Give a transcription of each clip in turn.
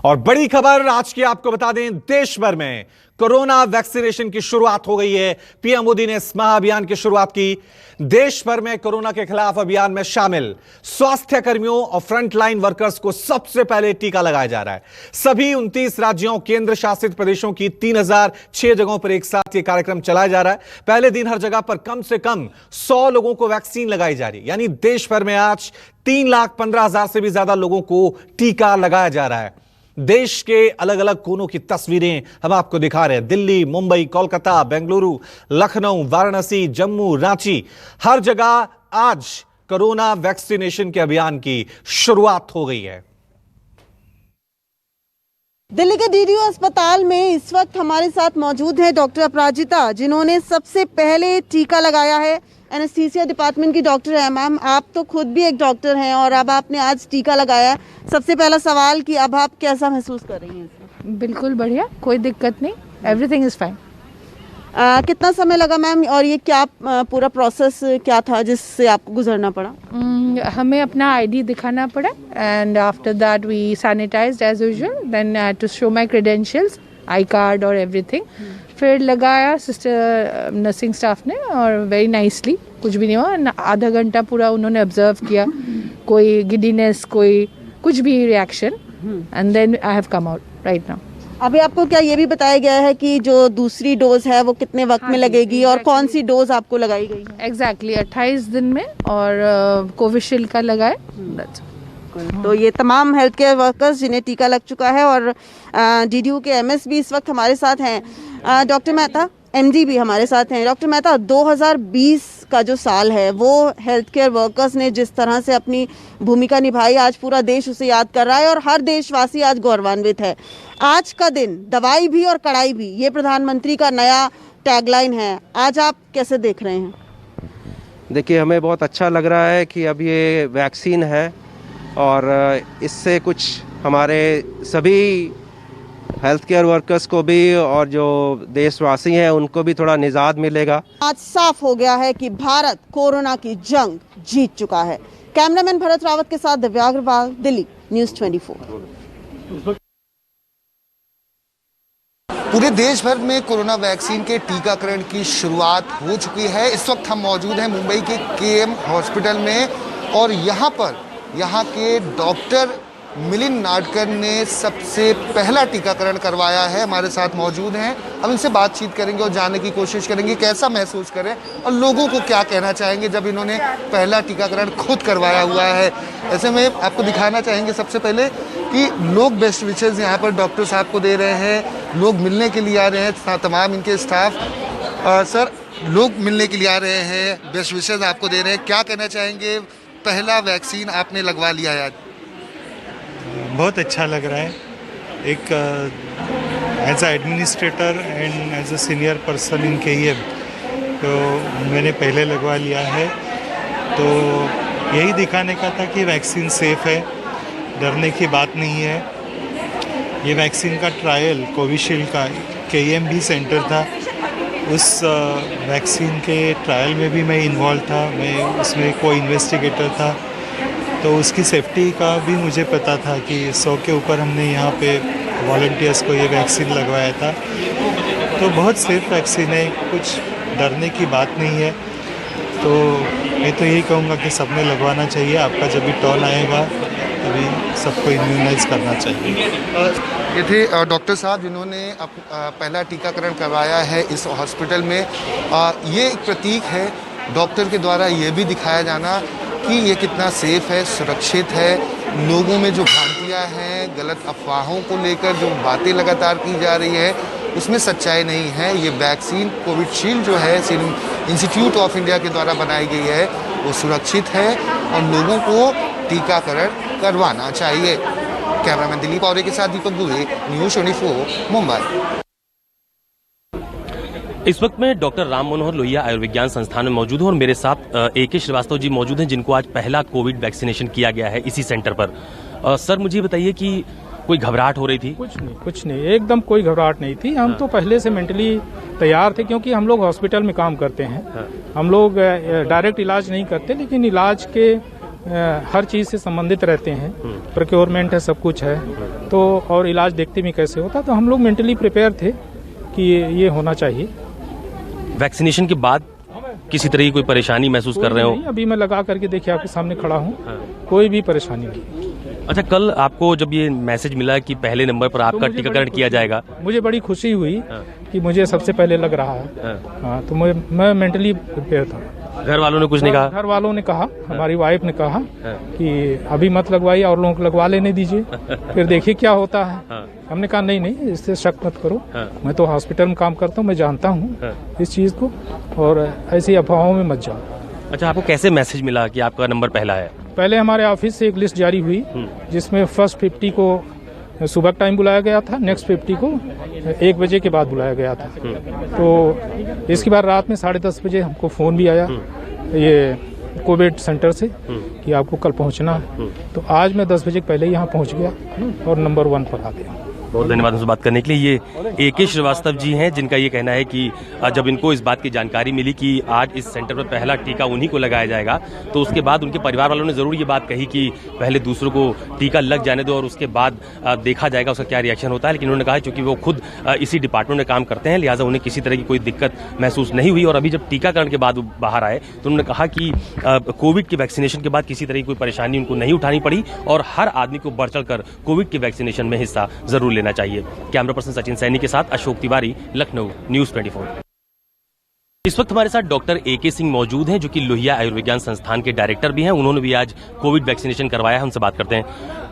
और बड़ी खबर आज की आपको बता दें, देश भर में कोरोना वैक्सीनेशन की शुरुआत हो गई है। पीएम मोदी ने इस महाअभियान की शुरुआत की। देश भर में कोरोना के खिलाफ अभियान में शामिल स्वास्थ्य कर्मियों और फ्रंटलाइन वर्कर्स को सबसे पहले टीका लगाया जा रहा है। सभी 29 राज्यों केंद्र शासित प्रदेशों की 3006 जगहों पर एक साथ यह कार्यक्रम चलाया जा रहा है। पहले दिन हर जगह पर कम से कम 100 लोगों को वैक्सीन लगाई जा रही है। यानी देश भर में आज 3,15,000 से भी ज्यादा लोगों को टीका लगाया जा रहा है। देश के अलग अलग कोनों की तस्वीरें हम आपको दिखा रहे हैं। दिल्ली, मुंबई, कोलकाता, बेंगलुरु, लखनऊ, वाराणसी, जम्मू, रांची, हर जगह आज कोरोना वैक्सीनेशन के अभियान की शुरुआत हो गई है। दिल्ली के डीडीयू अस्पताल में इस वक्त हमारे साथ मौजूद है डॉक्टर अपराजिता, जिन्होंने सबसे पहले टीका लगाया है। एनेस्थीसिया डिपार्टमेंट की डॉक्टर है। मैम, आप तो खुद भी एक डॉक्टर हैं और अब आपने आज टीका लगाया। सबसे पहला सवाल कि अब आप कैसा महसूस कर रही हैं? बिल्कुल बढ़िया, कोई दिक्कत नहीं, एवरीथिंग इज़ फाइन। कितना समय लगा मैम, और ये क्या पूरा प्रोसेस क्या था जिससे आपको गुजरना पड़ा? हमें अपना आईडी दिखाना पड़ा and after that we sanitized as usual, then I had to show my credentials, I card और एवरीथिंग। फिर लगाया सिस्टर नर्सिंग स्टाफ ने और वेरी नाइसली, कुछ भी नहीं हुआ। आधा घंटा पूरा उन्होंने ऑब्जर्व किया, कोई गिडीनेस, कोई कुछ भी reaction, and then I have come out right now. अभी आपको क्या ये भी बताया गया है कि जो दूसरी डोज है वो कितने वक्त में लगेगी और कौन सी डोज आपको लगाई गई है? एग्जैक्टली 28 दिन में, और कोविशील्ड का लगाए। तो ये तमाम हेल्थ केयर वर्कर्स जिन्हें टीका लग चुका है, और डीडीयू के एमएस भी इस वक्त हमारे साथ हैं। डॉक्टर मेहता, एमडी भी हमारे साथ हैं। डॉक्टर मेहता, 2020 का जो साल है वो हेल्थ केयर वर्कर्स ने जिस तरह से अपनी भूमिका निभाई, आज पूरा देश उसे याद कर रहा है और हर देशवासी आज गौरवान्वित है। आज का दिन दवाई भी और कड़ाई भी, ये प्रधानमंत्री का नया टैगलाइन है। आज आप कैसे देख रहे हैं? देखिए, हमें बहुत अच्छा लग रहा है कि अब ये वैक्सीन है और इससे कुछ हमारे सभी हेल्थ केयर वर्कर्स को भी और जो देशवासी हैं उनको भी थोड़ा निजात मिलेगा। आज साफ हो गया है कि भारत कोरोना की जंग जीत चुका है। कैमरामैन भरत रावत के साथ दिव्या अग्रवाल, दिल्ली, न्यूज़ 24। पूरे देश भर में कोरोना वैक्सीन के टीकाकरण की शुरुआत हो चुकी है। इस वक्त हम मौजूद हैं मुंबई के केएम हॉस्पिटल में और यहाँ के डॉक्टर मिलिंद नाडकर ने सबसे पहला टीकाकरण करवाया है। हमारे साथ मौजूद हैं, हम इनसे बातचीत करेंगे और जानने की कोशिश करेंगे कैसा महसूस करें और लोगों को क्या कहना चाहेंगे जब इन्होंने पहला टीकाकरण खुद करवाया हुआ है। ऐसे में आपको दिखाना चाहेंगे सबसे पहले कि लोग बेस्ट विशेज़ यहाँ पर डॉक्टर साहब को दे रहे हैं, लोग मिलने के लिए आ रहे हैं, तमाम इनके स्टाफ। सर, लोग मिलने के लिए आ रहे हैं, बेस्ट विशेज़ आपको दे रहे हैं, क्या कहना चाहेंगे? पहला वैक्सीन आपने लगवा लिया है आज। बहुत अच्छा लग रहा है। एक as a administrator and as a senior person in KEM, तो मैंने पहले लगवा लिया है। तो यही दिखाने का था कि वैक्सीन सेफ़ है, डरने की बात नहीं है। ये वैक्सीन का ट्रायल कोविशील्ड का केईएम भी सेंटर था, उस वैक्सीन के ट्रायल में भी मैं इन्वॉल्व था, मैं उसमें कोई इन्वेस्टिगेटर था। तो उसकी सेफ्टी का भी मुझे पता था कि 100 के ऊपर हमने यहाँ पे वॉलंटियर्स को ये वैक्सीन लगवाया था। तो बहुत सेफ वैक्सीन है, कुछ डरने की बात नहीं है। तो मैं तो यही कहूँगा कि सबने लगवाना चाहिए। आपका जब भी टर्न आएगा तभी सबको इम्यूनाइज करना चाहिए। ये थे डॉक्टर साहब जिन्होंने पहला टीकाकरण करवाया है इस हॉस्पिटल में। ये एक प्रतीक है डॉक्टर के द्वारा ये भी दिखाया जाना कि ये कितना सेफ है, सुरक्षित है। लोगों में जो भ्रांतियाँ हैं, गलत अफवाहों को लेकर जो बातें लगातार की जा रही है, उसमें सच्चाई नहीं है। ये वैक्सीन कोविशील्ड जो है सीरम इंस्टीट्यूट ऑफ इंडिया के द्वारा बनाई गई है, वो सुरक्षित है और लोगों को टीकाकरण करवाना चाहिए। कैमरामैन दिलीप औरे के साथ दीपक दुबे, न्यूज़ 24, मुंबई। इस वक्त मैं डॉक्टर राम मनोहर लोहिया आयुर्विज्ञान संस्थान में मौजूद हूँ और मेरे साथ AK श्रीवास्तव जी मौजूद हैं, जिनको आज पहला कोविड वैक्सीनेशन किया गया है इसी सेंटर पर। सर, मुझे बताइए कि कोई घबराहट हो रही थी? कुछ नहीं, एकदम कोई घबराहट नहीं थी। हम तो पहले से मेंटली तैयार थे, क्योंकि हम लोग हॉस्पिटल में काम करते हैं। हम लोग डायरेक्ट इलाज नहीं करते, लेकिन इलाज के हर चीज़ से संबंधित रहते हैं, प्रोक्योरमेंट है, सब कुछ है, तो और इलाज देखते भी कैसे होता, तो हम लोग मेंटली प्रिपेयर थे कि ये होना चाहिए। वैक्सीनेशन के बाद किसी तरह की कोई परेशानी महसूस कर रहे हो? नहीं, अभी मैं लगा करके देखिए आपके सामने खड़ा हूँ, कोई भी परेशानी नहीं। अच्छा, कल आपको जब ये मैसेज मिला कि पहले नंबर पर आपका टीकाकरण किया जाएगा, मुझे बड़ी खुशी हुई कि मुझे सबसे पहले लग रहा है। हाँ, तो मैं मेंटली प्रिपेयर था। घर वालों ने कुछ नहीं कहा? घर वालों ने कहा, हमारी वाइफ ने कहा कि अभी मत लगवाइए और लोगों को लगवा लेने दीजिए, फिर देखिए क्या होता है। हमने कहा नहीं, इससे शक मत करो, मैं तो हॉस्पिटल में काम करता हूँ, मैं जानता हूँ इस चीज़ को, और ऐसी अफवाहों में मत जाओ। अच्छा, आपको कैसे मैसेज मिला कि आपका नंबर पहला है? पहले हमारे ऑफिस से एक लिस्ट जारी हुई जिसमें फर्स्ट 50 को सुबह टाइम बुलाया गया था, नेक्स्ट 50 को 1 बजे के बाद बुलाया गया था। तो इसके बाद रात में 10:30 बजे हमको फ़ोन भी आया ये कोविड सेंटर से कि आपको कल पहुंचना है। तो आज मैं 10 बजे पहले यहाँ पहुंच गया और नंबर 1 पर आ गया। बहुत धन्यवाद हमसे बात करने के लिए। ये AK श्रीवास्तव जी हैं, जिनका ये कहना है कि जब इनको इस बात की जानकारी मिली कि आज इस सेंटर पर पहला टीका उन्हीं को लगाया जाएगा, तो उसके बाद उनके परिवार वालों ने ज़रूर ये बात कही कि पहले दूसरों को टीका लग जाने दो और उसके बाद देखा जाएगा उसका क्या रिएक्शन होता है। लेकिन उन्होंने कहा क्योंकि वो खुद इसी डिपार्टमेंट में काम करते हैं, लिहाजा उन्हें किसी तरह की कोई दिक्कत महसूस नहीं हुई। और अभी जब टीकाकरण के बाद बाहर आए तो उन्होंने कहा कि कोविड के वैक्सीनेशन के बाद किसी तरह की कोई परेशानी उनको नहीं उठानी पड़ी और हर आदमी को बढ़ चढ़कर कोविड के वैक्सीनेशन में हिस्सा जरूर लेना चाहिए। कैमरा पर्सन सचिन सैनी के साथ अशोक तिवारी, लखनऊ, न्यूज़ 24। इस वक्त हमारे साथ डॉक्टर AK सिंह मौजूद हैं, जो कि लोहिया आयुर्विज्ञान संस्थान के डायरेक्टर भी हैं। उन्होंने भी आज कोविड वैक्सीनेशन करवाया है, हमसे बात करते हैं।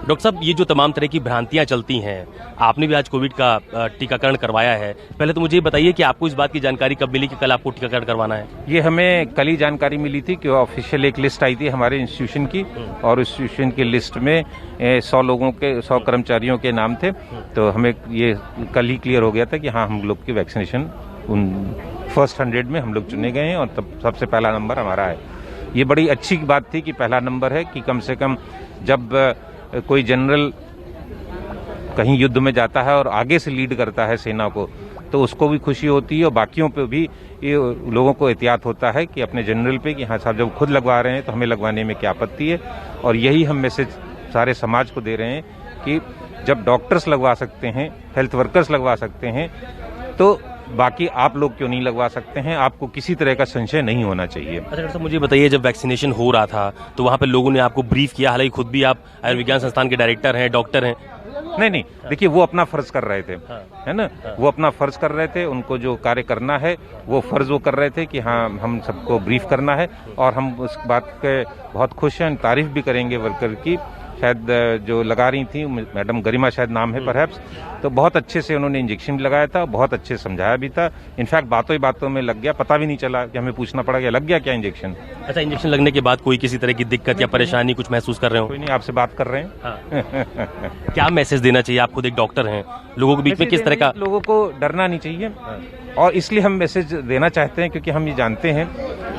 डॉक्टर साहब, ये जो तमाम तरह की भ्रांतियां चलती हैं, आपने भी आज कोविड का टीकाकरण करवाया है। पहले तो मुझे बताइए कि आपको इस बात की जानकारी कब मिली कि कल आपको टीकाकरण करवाना है? ये हमें कल ही जानकारी मिली थी कि ऑफिशियल एक लिस्ट आई थी हमारे इंस्टीट्यूशन की, और इंस्टीट्यूशन की लिस्ट में 100 कर्मचारियों के नाम थे। तो हमें ये कल ही क्लियर हो गया था कि हाँ, हम लोग की वैक्सीनेशन उन फर्स्ट 100 में हम लोग चुने गए हैं और तब सबसे पहला नंबर हमारा है। ये बड़ी अच्छी बात थी कि पहला नंबर है, कि कम से कम जब कोई जनरल कहीं युद्ध में जाता है और आगे से लीड करता है सेना को, तो उसको भी खुशी होती है और बाकियों पे भी ये लोगों को एहतियात होता है कि अपने जनरल पे कि हाँ साहब, जब खुद लगवा रहे हैं तो हमें लगवाने में क्या आपत्ति है। और यही हम मैसेज सारे समाज को दे रहे हैं कि जब डॉक्टर्स लगवा सकते हैं, हेल्थ वर्कर्स लगवा सकते हैं, तो बाकी आप लोग क्यों नहीं लगवा सकते हैं? आपको किसी तरह का संशय नहीं होना चाहिए। अच्छा डॉक्टर साहब, मुझे बताइए, जब वैक्सीनेशन हो रहा था तो वहाँ पे लोगों ने आपको ब्रीफ किया, हालांकि खुद भी आप आयुर्विज्ञान संस्थान के डायरेक्टर हैं, डॉक्टर हैं? नहीं, देखिए वो अपना फर्ज कर रहे थे, है ना, वो अपना फर्ज कर रहे थे। उनको जो कार्य करना है वो फर्ज वो कर रहे थे कि हाँ, हम सबको ब्रीफ करना है, और हम उस बात के बहुत खुश हैं, तारीफ भी करेंगे वर्कर की। शायद जो लगा रही थी मैडम गरिमा, शायद नाम है परहैप्स, तो बहुत अच्छे से उन्होंने इंजेक्शन भी लगाया था, बहुत अच्छे समझाया भी था। इनफैक्ट बातों ही बातों में लग गया, पता भी नहीं चला कि हमें पूछना पड़ा कि लग गया क्या इंजेक्शन। अच्छा, इंजेक्शन लगने के बाद कोई किसी तरह की दिक्कत या परेशानी कुछ महसूस कर रहे हो? कोई नहीं, आपसे बात कर रहे हैं। हाँ। क्या मैसेज देना चाहिए? आप खुद एक डॉक्टर हैं, लोगों के बीच में किस तरह का? लोगों को डरना नहीं चाहिए, और इसलिए हम मैसेज देना चाहते हैं क्योंकि हम ये जानते हैं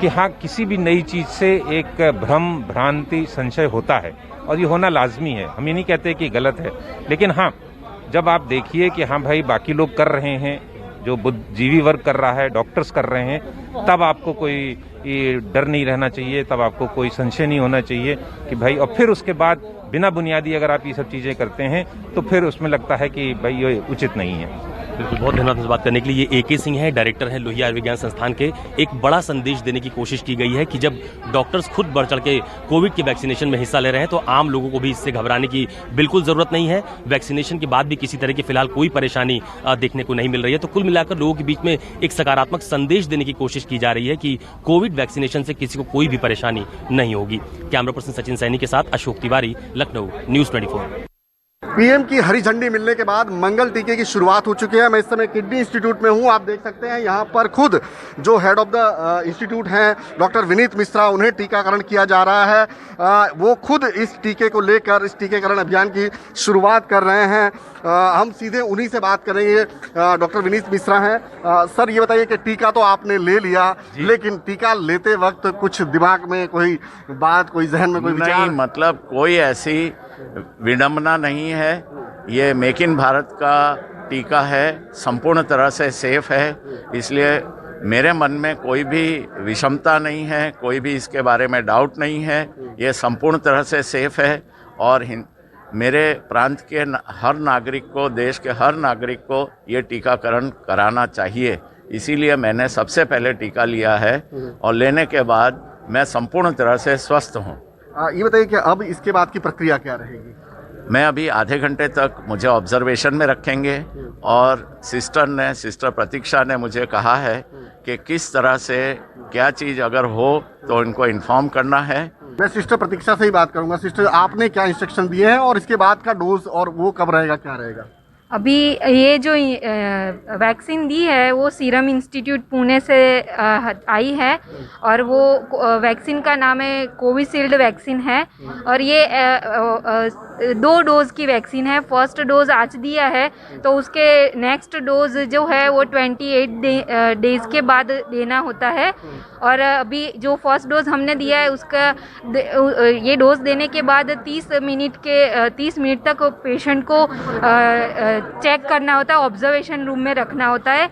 कि हाँ, किसी भी नई चीज से एक भ्रम, भ्रांति, संशय होता है और ये होना लाजमी है। हम ये नहीं कहते कि गलत है, लेकिन हाँ, जब आप देखिए कि हाँ भाई बाकी लोग कर रहे हैं, जो बुद्धिजीवी वर्ग कर रहा है, डॉक्टर्स कर रहे हैं, तब आपको कोई डर नहीं रहना चाहिए, तब आपको कोई संशय नहीं होना चाहिए कि भाई। और फिर उसके बाद बिना बुनियादी अगर आप ये सब चीज़ें करते हैं तो फिर उसमें लगता है कि भाई ये उचित नहीं है। बिल्कुल, बहुत धन्यवाद मुझसे बात करने के लिए। ये AK सिंह है, डायरेक्टर हैं लोहिया आयुर्विज्ञान संस्थान के। एक बड़ा संदेश देने की कोशिश की गई है कि जब डॉक्टर्स खुद बढ़ चढ़ के कोविड के वैक्सीनेशन में हिस्सा ले रहे हैं तो आम लोगों को भी इससे घबराने की बिल्कुल जरूरत नहीं है। वैक्सीनेशन के बाद भी किसी तरह की फिलहाल कोई परेशानी देखने को नहीं मिल रही है। तो कुल मिलाकर लोगों के बीच में एक सकारात्मक संदेश देने की कोशिश की जा रही है कि कोविड वैक्सीनेशन से किसी को कोई भी परेशानी नहीं होगी। कैमरा पर्सन सचिन सैनी के साथ अशोक तिवारी, लखनऊ, न्यूज़ 24। पीएम की हरी झंडी मिलने के बाद मंगल टीके की शुरुआत हो चुकी है। मैं इस समय किडनी इंस्टीट्यूट में हूं। आप देख सकते हैं यहाँ पर खुद जो हेड ऑफ द इंस्टीट्यूट हैं डॉक्टर विनीत मिश्रा, उन्हें टीकाकरण किया जा रहा है। वो खुद इस टीके को लेकर इस टीकाकरण अभियान की शुरुआत कर रहे हैं। हम सीधे उन्हीं से बात करेंगे। डॉक्टर विनीत मिश्रा हैं। सर ये बताइए कि टीका तो आपने ले लिया, लेकिन टीका लेते वक्त कुछ दिमाग में कोई बात, कोई जहन में कोई विचार? नहीं, मतलब कोई ऐसी विडंबना नहीं है। ये मेक इन भारत का टीका है, संपूर्ण तरह से सेफ है, इसलिए मेरे मन में कोई भी विषमता नहीं है, कोई भी इसके बारे में डाउट नहीं है। ये संपूर्ण तरह से सेफ है और मेरे प्रांत के हर नागरिक को, देश के हर नागरिक को ये टीकाकरण कराना चाहिए। इसीलिए मैंने सबसे पहले टीका लिया है और लेने के बाद मैं संपूर्ण तरह से स्वस्थ हूँ। ये बताइए कि अब इसके बाद की प्रक्रिया क्या रहेगी? मैं अभी आधे घंटे तक मुझे ऑब्जर्वेशन में रखेंगे और सिस्टर प्रतीक्षा ने मुझे कहा है कि किस तरह से क्या चीज़ अगर हो तो इनको इन्फॉर्म करना है। मैं सिस्टर प्रतीक्षा से ही बात करूंगा। सिस्टर, आपने क्या इंस्ट्रक्शन दिए हैं और इसके बाद का डोज और वो कब रहेगा, क्या रहेगा? अभी ये जो वैक्सीन दी है वो सीरम इंस्टीट्यूट पुणे से आई है और वो वैक्सीन का नाम है कोविशील्ड वैक्सीन है और ये 2 डोज की वैक्सीन है। फर्स्ट डोज आज दिया है तो उसके नेक्स्ट डोज जो है वो 28 डेज के बाद देना होता है और अभी जो फर्स्ट डोज हमने दिया है उसका ये डोज देने के बाद 30 मिनट तक पेशेंट को चेक करना होता है, ऑब्जर्वेशन रूम में रखना होता है।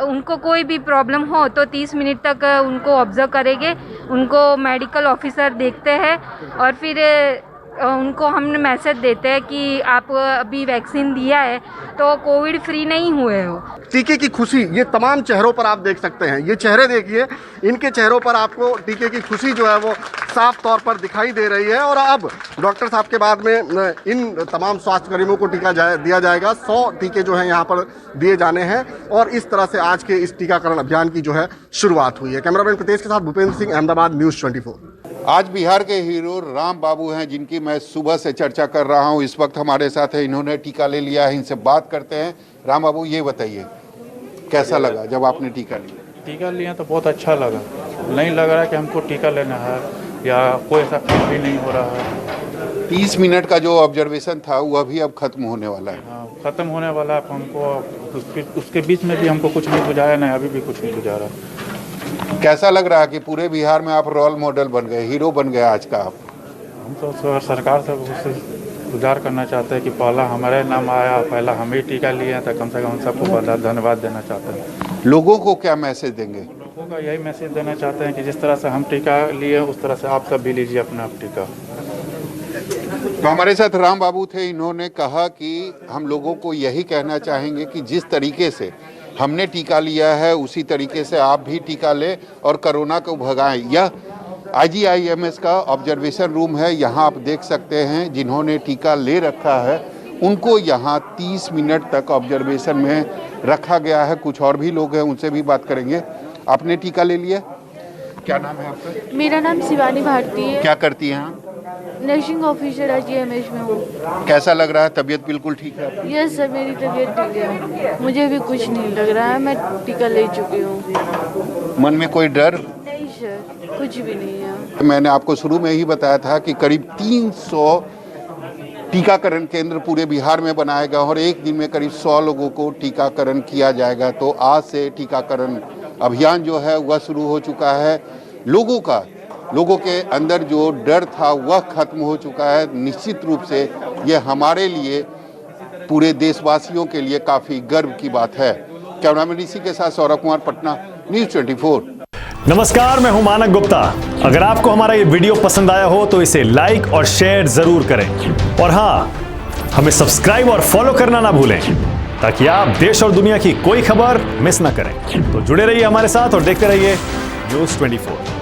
उनको कोई भी प्रॉब्लम हो तो 30 मिनट तक उनको ऑब्जर्व करेंगे, उनको मेडिकल ऑफिसर देखते हैं और फिर उनको हम मैसेज देते हैं कि आप अभी वैक्सीन दिया है तो कोविड फ्री नहीं हुए हो। टीके की खुशी ये तमाम चेहरों पर आप देख सकते हैं। ये चेहरे देखिए, इनके चेहरों पर आपको टीके की खुशी जो है वो साफ तौर पर दिखाई दे रही है। और अब डॉक्टर साहब के बाद में इन तमाम स्वास्थ्यकर्मियों को टीका दिया जाएगा। 100 टीके जो हैं यहाँ पर दिए जाने हैं और इस तरह से आज के इस टीकाकरण अभियान की जो है शुरुआत हुई है। कैमरामैन प्रतेश के साथ भूपेंद्र सिंह, अहमदाबाद, न्यूज़ 24। आज बिहार के हीरो राम बाबू हैं, जिनकी मैं सुबह से चर्चा कर रहा हूं। इस वक्त हमारे साथ है, इन्होंने टीका ले लिया है, इनसे बात करते हैं। राम बाबू, ये बताइए कैसा लगा जब आपने टीका लिया? टीका लिया तो बहुत अच्छा लगा। नहीं लग रहा कि हमको टीका लेना है या कोई ऐसा फील भी नहीं हो रहा है। 30 मिनट का जो ऑब्जर्वेशन था वह भी अब खत्म होने वाला है। हाँ, खत्म होने वाला है। हमको उसके बीच में भी हमको कुछ नहीं बुझाया, नहीं अभी भी कुछ नहीं बुझा रहा। कैसा लग रहा है कि पूरे बिहार में आप रोल मॉडल बन गए, हीरो बन गए आज का आप? हम तो सरकार से गुजार करना चाहते हैं कि पहला हमारे नाम आया, पहला हम ही टीका लिए हैं, तो कम से कम हम सबको धन्यवाद देना चाहते हैं। लोगों को क्या मैसेज देंगे? लोगों का यही मैसेज देना चाहते हैं कि जिस तरह से हम टीका लिए उस तरह से आप सब भी लीजिए अपना टीका। तो हमारे साथ राम बाबू थे, इन्होंने कहा कि हम लोगों को यही कहना चाहेंगे कि जिस तरीके से हमने टीका लिया है उसी तरीके से आप भी टीका लें और कोरोना को भगाएं। यह IGIMS का ऑब्जर्वेशन रूम है। यहाँ आप देख सकते हैं जिन्होंने टीका ले रखा है उनको यहाँ 30 मिनट तक ऑब्जर्वेशन में रखा गया है। कुछ और भी लोग हैं, उनसे भी बात करेंगे। आपने टीका ले लिया? क्या नाम है आपका? मेरा नाम शिवानी भारती है। क्या करती हैं आप? नर्सिंग ऑफिसर IGIMS में हूँ। कैसा लग रहा है? तबीयत बिल्कुल ठीक है? यस सर, मेरी तबीयत ठीक है, मुझे भी कुछ नहीं लग रहा है, मैं टीका ले चुकी हूँ। मन में कोई डर? नहीं सर, कुछ भी नहीं है। मैंने आपको शुरू में ही बताया था कि करीब 300 टीकाकरण केंद्र पूरे बिहार में बनाए गए और एक दिन में करीब 100 लोगों को टीकाकरण किया जाएगा। तो आज से टीकाकरण अभियान जो है वह शुरू हो चुका है। लोगों के अंदर जो डर था वह खत्म हो चुका है। निश्चित रूप से ये हमारे लिए, पूरे देशवासियों के लिए काफ़ी गर्व की बात है। कैमरामैन इसी के साथ सौरभ कुमार, पटना, न्यूज़ 24। नमस्कार, मैं हूं मानक गुप्ता। अगर आपको हमारा ये वीडियो पसंद आया हो तो इसे लाइक और शेयर जरूर करें और हाँ, हमें सब्सक्राइब और फॉलो करना ना भूलें ताकि आप देश और दुनिया की कोई खबर मिस ना करें। तो जुड़े रहिए हमारे साथ और देखते रहिए न्यूज़ 24।